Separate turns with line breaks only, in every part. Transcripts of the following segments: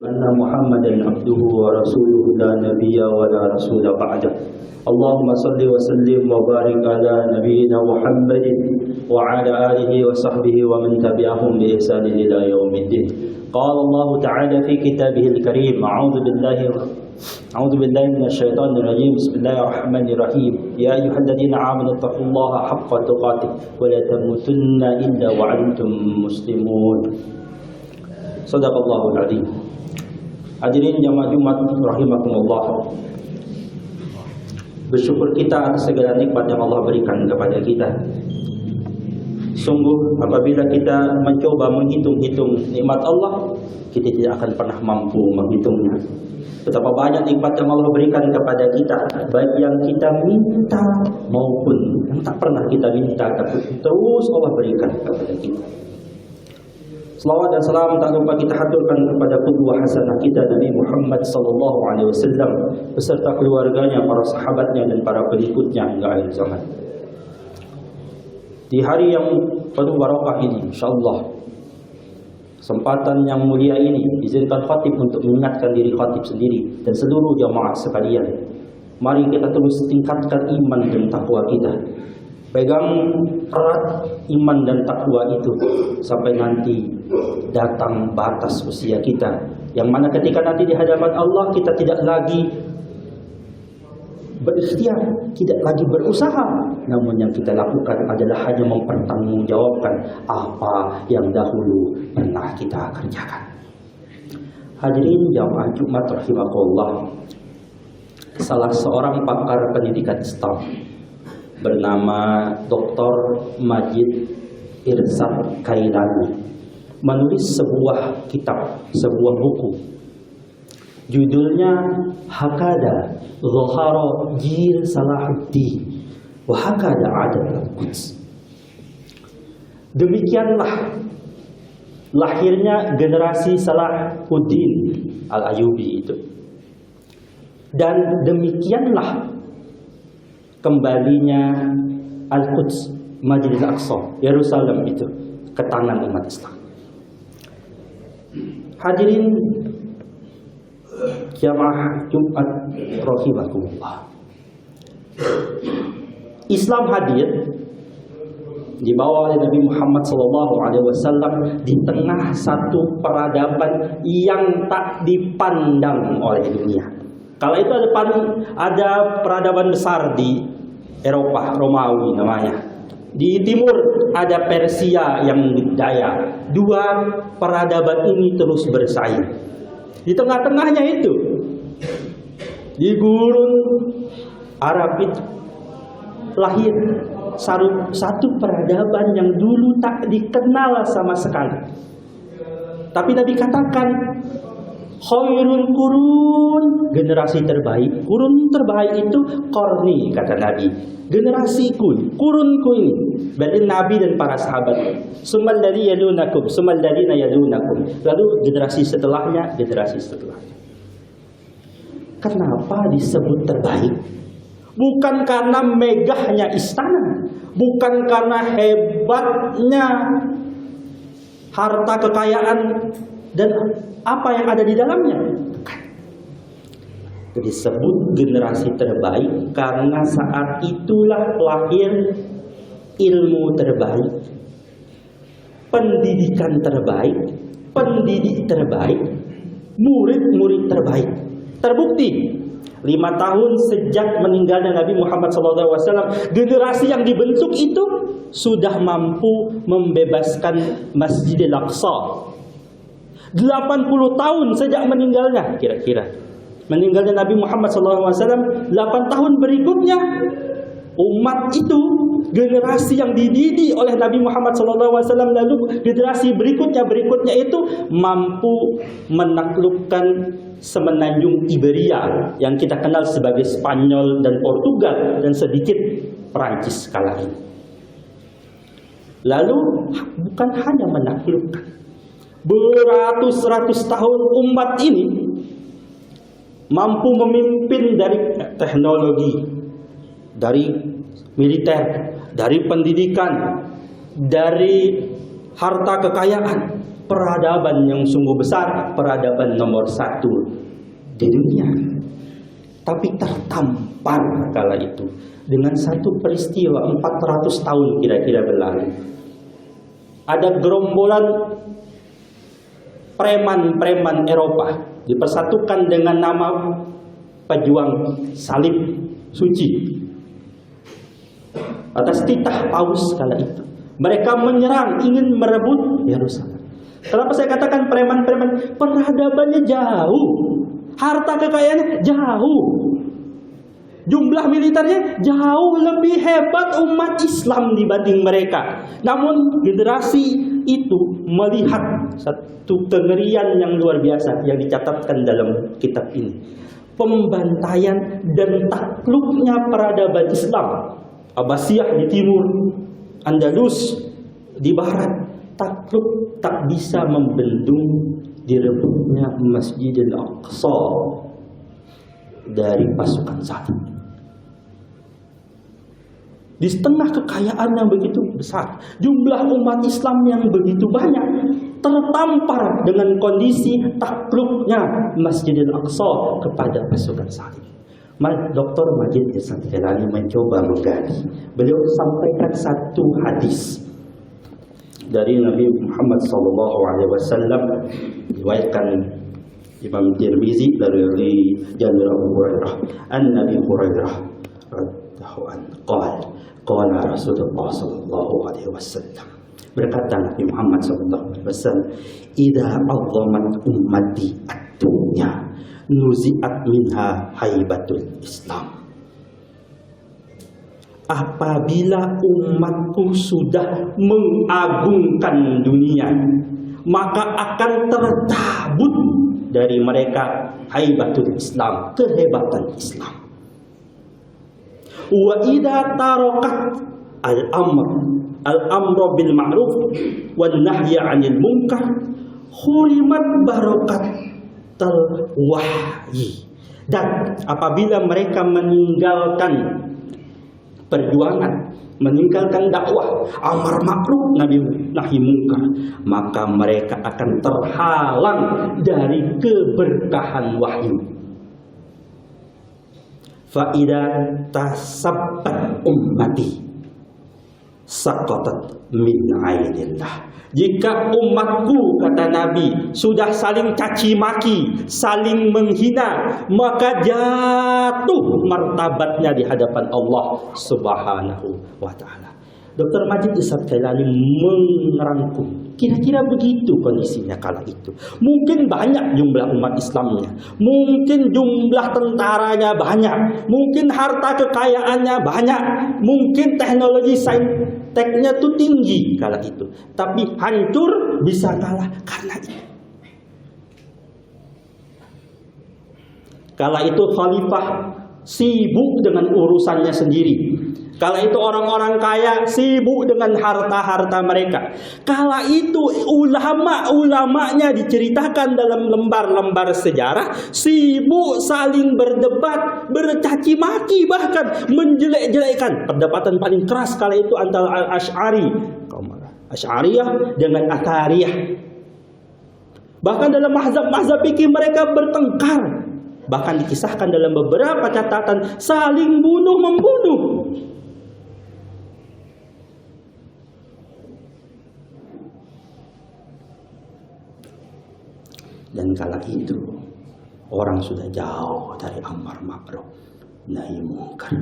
أن محمدا عبده ورسوله لا نبي ولا رسول بعده اللهم صل وسلم وبارك على نبينا محمد وعلى آله وصحبه ومن تبعهم بإحسان إلى يوم الدين قال الله تعالى في كتابه الكريم أعوذ بالله من الشيطان الرجيم بسم الله الرحمن الرحيم يا أيها الذين آمنوا اتقوا الله حق تقاته ولا تموتن إلا وأنتم مسلمون صدق الله العظيم. Hadirin jamaah Jumat rahimakumullah. Bersyukur kita atas segala nikmat yang Allah berikan kepada kita. Sungguh apabila kita mencoba menghitung-hitung nikmat Allah, kita tidak akan pernah mampu menghitungnya. Betapa banyak nikmat yang Allah berikan kepada kita, baik yang kita minta maupun yang tak pernah kita minta, tapi terus Allah berikan kepada kita. Selawat dan salam tak lupa kita haturkan kepada qudwah hasanah kita Nabi Muhammad sallallahu alaihi wasallam beserta keluarganya, para sahabatnya dan para pengikutnya hingga akhir zaman. Di hari yang penuh barakah ini, insyaallah kesempatan yang mulia ini izinkan khatib untuk mengingatkan diri khatib sendiri dan seluruh jamaah sekalian. Mari kita terus tingkatkan iman dan takwa kita. Pegang erat iman dan takwa itu sampai nanti datang batas usia kita, yang mana ketika nanti di hadapan Allah kita tidak lagi berikhtiar, tidak lagi berusaha, namun yang kita lakukan adalah hanya mempertanggungjawabkan apa yang dahulu pernah kita kerjakan. Hadirin jamaah Jumat rahimakumullah, salah seorang pakar pendidikan Islam bernama Dr. Majid Irsad Kailani menulis sebuah kitab, sebuah buku. Judulnya Hakada Zahara Jil Salahuddin wa Hakada Adab Al-Quds. Demikianlah lahirnya generasi Salahuddin Al-Ayyubi itu. Dan demikianlah kembalinya Al-Quds, Masjidil Aqsa, Yerusalem itu ke tangan umat Islam. Hadirin jamaah Jumat rahimakumullah. Islam hadir dibawa oleh Nabi Muhammad SAW di tengah satu peradaban yang tak dipandang oleh dunia. Kalau itu ada peradaban besar di Eropa, Romawi namanya. Di timur ada Persia yang daya. Dua peradaban ini terus bersaing. Di tengah-tengahnya itu, di gurun Arab itu lahir satu peradaban yang dulu tak dikenal sama sekali. Tapi Nabi katakan, khairul qurun, generasi terbaik. Kurun terbaik itu qarni, kata Nabi. Generasiku, kurunku ini. Berarti Nabi dan para sahabat. Sumal ladzi yalunakum, sumal ladzina yalunakum. Lalu generasi setelahnya, generasi setelahnya. Kenapa disebut terbaik? Bukan karena megahnya istana, bukan karena hebatnya harta kekayaan dan apa yang ada di dalamnya. Disebut generasi terbaik karena saat itulah lahir ilmu terbaik, pendidikan terbaik, pendidik terbaik, murid-murid terbaik. Terbukti 5 tahun sejak meninggalnya Nabi Muhammad SAW, generasi yang dibentuk itu sudah mampu membebaskan Masjidil Aqsa. 80 tahun sejak meninggalnya, kira-kira meninggalnya Nabi Muhammad SAW, 8 tahun berikutnya umat itu, generasi yang dididik oleh Nabi Muhammad SAW, lalu generasi berikutnya itu mampu menaklukkan semenanjung Iberia yang kita kenal sebagai Spanyol dan Portugal dan sedikit Perancis kala ini. Lalu bukan hanya menaklukkan, beratus-ratus tahun umat ini mampu memimpin dari teknologi, dari militer, dari pendidikan, dari harta kekayaan, peradaban yang sungguh besar, peradaban nomor 1 di dunia. Tapi tertampar kala itu dengan satu peristiwa 400 tahun kira-kira berlalu. Ada gerombolan preman-preman Eropa dipersatukan dengan nama pejuang salib suci atas titah Paus kala itu. Mereka menyerang, ingin merebut Yerusalem. Kenapa saya katakan preman-preman? Peradabannya jauh, harta kekayaannya jauh, jumlah militernya jauh lebih hebat umat Islam dibanding mereka. Namun generasi itu melihat satu kengerian yang luar biasa yang dicatatkan dalam kitab ini. Pembantaian dan takluknya peradaban Islam. Abbasiyah di timur, Andalus di barat, takluk tak bisa membendung direbutnya Masjidil Aqsa dari pasukan salib. Di setengah kekayaan yang begitu besar, jumlah umat Islam yang begitu banyak, tertampar dengan kondisi takluknya Masjidil Aqsa kepada pasukan salib. Dr. Majid Ihsan Jailani mencoba menggali. Beliau sampaikan satu hadis dari Nabi Muhammad SAW, diriwayatkan Imam Tirmizi dari Jalil Abu Hurairah. Nabi Hurairah radhiyallahu anhu qala Rasulullah SAW, berkata Nabi Muhammad SAW, "Idza 'azzamat ummati ad-dunya nuzi'at minha haibatul Islam." Apabila umatku sudah mengagungkan dunia, maka akan tercabut dari mereka haibatul Islam, kehebatan Islam. Wa idza tarakat al-amru bil ma'ruf wan nahyi 'anil munkar hurimat barakatul wahyi. Dan apabila mereka meninggalkan perjuangan, meninggalkan dakwah amar ma'ruf nahi munkar, maka mereka akan terhalang dari keberkahan wahyu. Fa idza tasabbat ummati saqatat min ainillah. Jika umatku, kata Nabi, sudah saling caci maki, saling menghina, maka jatuh martabatnya di hadapan Allah Subhanahu wa ta'ala. Dr. Majid Ihsan Jailani merangkum, kira-kira begitu kondisinya kala itu. Mungkin banyak jumlah umat Islamnya, mungkin jumlah tentaranya banyak, mungkin harta kekayaannya banyak, mungkin teknologi sainteknya tuh tinggi kala itu, tapi hancur bisa kalah karena itu. Kala itu khalifah sibuk dengan urusannya sendiri. Kala itu orang-orang kaya sibuk dengan harta-harta mereka. Kala itu ulama-ulamanya diceritakan dalam lembar-lembar sejarah sibuk saling berdebat, bercaci maki, bahkan menjelek-jelekkan. Perdebatan paling keras kala itu antara Asy'ariyah dengan Athariyah. Bahkan dalam mazhab-mazhab fikih mereka bertengkar. Bahkan dikisahkan dalam beberapa catatan saling bunuh-membunuh. Dan kala itu orang sudah jauh dari amar ma'ruf nahi munkar.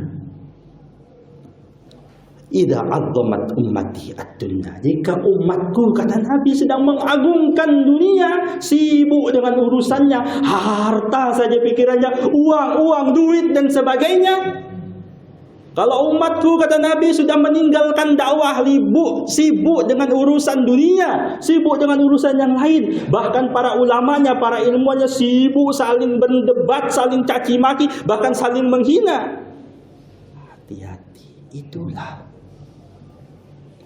Idza 'azzamat ummati ad-dunya, jika umatku, kata Nabi, sedang mengagungkan dunia, sibuk dengan urusannya, harta saja pikirannya, uang, duit dan sebagainya. Kalau umatku, kata Nabi, sudah meninggalkan dakwah, sibuk dengan urusan dunia, sibuk dengan urusan yang lain. Bahkan para ulamanya, para ilmuannya sibuk saling berdebat, saling caci maki, bahkan saling menghina. Hati-hati, itulah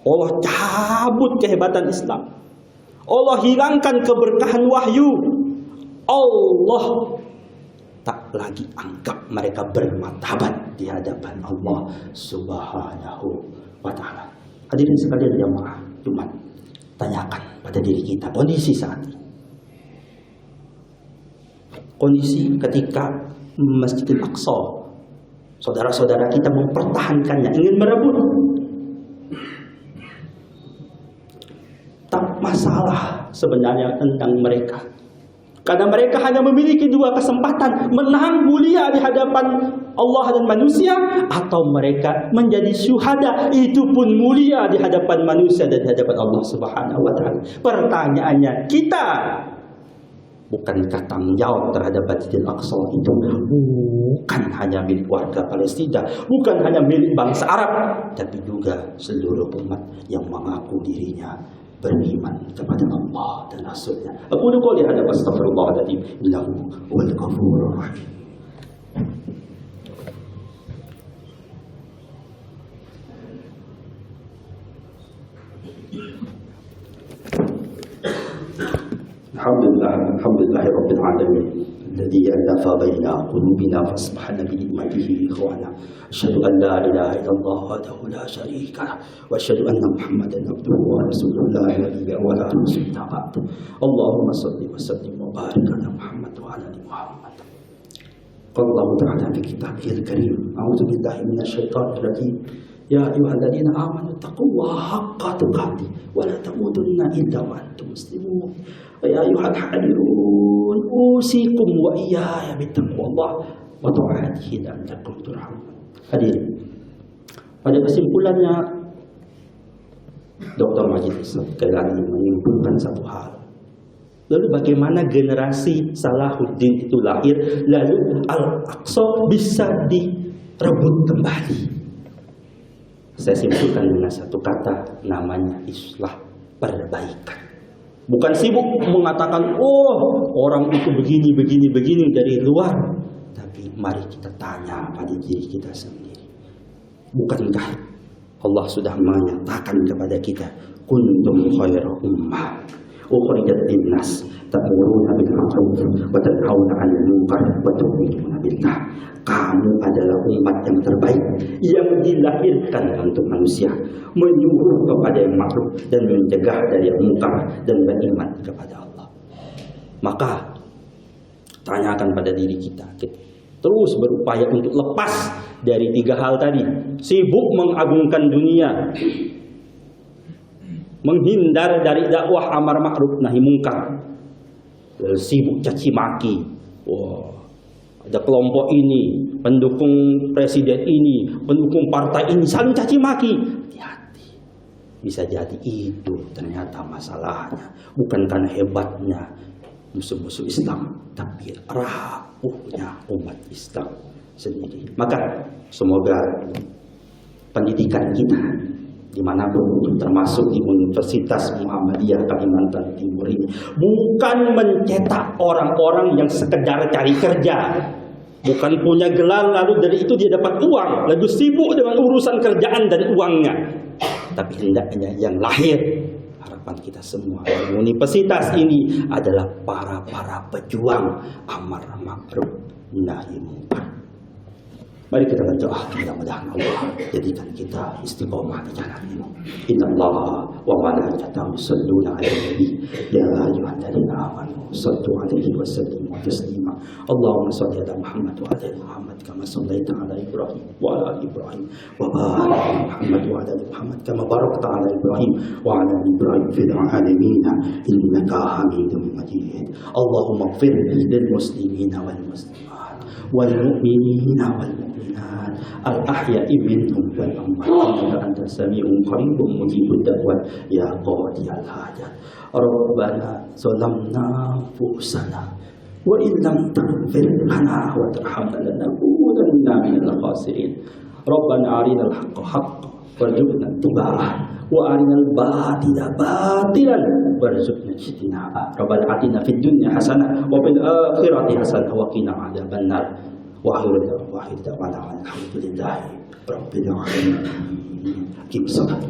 Allah cabut kehebatan Islam. Allah hilangkan keberkahan wahyu. Allah tak lagi anggap mereka bermartabat di hadapan Allah Subhanahu wa ta'ala. Hadirin sekalian jamaah Jumat, tanyakan pada diri kita kondisi saat ini. Kondisi ketika Masjidil Aqsa, saudara-saudara kita mempertahankannya, ingin merebut. Tak masalah sebenarnya tentang mereka. Karena mereka hanya memiliki dua kesempatan, menang mulia di hadapan Allah dan manusia, atau mereka menjadi syuhada, itu pun mulia di hadapan manusia dan di hadapan Allah Subhanahu wa taala. Pertanyaannya, kita bukankah tanggung jawab terhadap Masjidil Aqsa itu bukan hanya milik warga Palestina, bukan hanya milik bangsa Arab, tapi juga seluruh umat yang mengaku dirinya beriman kepada Allah dan Rasulnya. Aku qouli hadza astaghfirullahaladzim innahu huwal ghafurur rahim. Alhamdulillah rabbil alamin alladzi alafa baina qulubina fasbahna bi ni'matihi ikhwana. Asyhadu an la ilaha illallah wahdahu la syarika lah wa asyhadu anna Muhammadan abduhu wa rasuluhu la nabiyya wa la rasulullah ba'd. Allahumma shalli wa sallim wa barik ala Muhammad wa ala ali Muhammad. Qala Allah ta'ala fi kitabihil karim, a'udzu billahi minasy syaithanir rajim. Ya ayyuhalladzina amanu taqullaha haqqa tuqatih wa la tamutunna illa wa antum muslimun. Ya ayyuhal hadirun usikum wa iyaya bittaqwallah wa ta'atihi la'allakum turhamun. Hadirin, pada kesimpulannya Dr. Majid sekali lagi menyimpulkan satu hal. Lalu bagaimana generasi Salahuddin itu lahir, lalu Al-Aqsa bisa direbut kembali? Saya simpulkan dengan satu kata, namanya islah, perbaikan. Bukan sibuk mengatakan, oh orang itu begini dari luar. Tapi mari kita tanya pada diri kita sendiri. Bukankah Allah sudah menyatakan kepada kita, kuntum khairu ummah ukhrijat linnas ta'muruna bil ma'ruf wa tanhauna 'anil munkar wa tu'minuna billah. Kamu adalah umat yang terbaik yang dilahirkan untuk manusia, menyuruh kepada yang ma'ruf dan mencegah dari yang munkar dan beriman kepada Allah. Maka tanyakan pada diri kita terus berupaya untuk lepas dari tiga hal tadi. Sibuk mengagungkan dunia, menghindar dari dakwah amar ma'ruf nahi mungkar, sibuk caci maki. Wah, ada kelompok ini, pendukung presiden ini, pendukung partai ini, saling caci maki. Hati-hati, bisa jadi itu ternyata masalahnya bukan karena hebatnya musuh-musuh Islam, tapi rapuhnya umat Islam sendiri. Maka semoga pendidikan kita dimanapun, termasuk di Universitas Muhammadiyah Kalimantan Timur ini, bukan mencetak orang-orang yang sekedar cari kerja, bukan punya gelar lalu dari itu dia dapat uang, lalu sibuk dengan urusan kerjaan dan uangnya, tapi hendaknya yang lahir, harapan kita semua di universitas ini adalah para pejuang amar ma'ruf nahi munkar. Mari kita berdoa, mudah-mudahan Allah jadikan kita istiqomah di jalan ini. Innallaha wa malaikatahu yusholluna 'alan nabi ya ayyuhalladzina amanu shallu 'alaihi wa sallimu taslima. Allahumma shalli 'ala Muhammad wa 'ala ali Muhammad kama shallaita 'ala Ibrahim wa 'ala ali Ibrahim wa barik 'ala Muhammad wa 'ala ali Muhammad kama barakta 'ala Ibrahim wa 'ala ali Ibrahim fil 'alamin innaka Hamidum Majid. Allahumma ighfir lil muslimina wal muslimat wal mu'minina wal mu'minat al-ahya'i minhum wal amwat innaka antas sami'un qaribun mujibud da'wat ya qadiyal hajat. Rabbana zalamna anfusana wa in lam taghfir lana wa tarhamna lanakunanna minal khasirin. Rabbana arinal haqqa haqqan warzuqna ittiba'ah wa arinal batila batilan warzuqna ijtinabah. Rabbana atina fid dunya hasanah wa fil akhirati hasanah wa qina adzabannar. Wa akhiru da'wana alhamdulillahi rabbil alamin. Kim salat.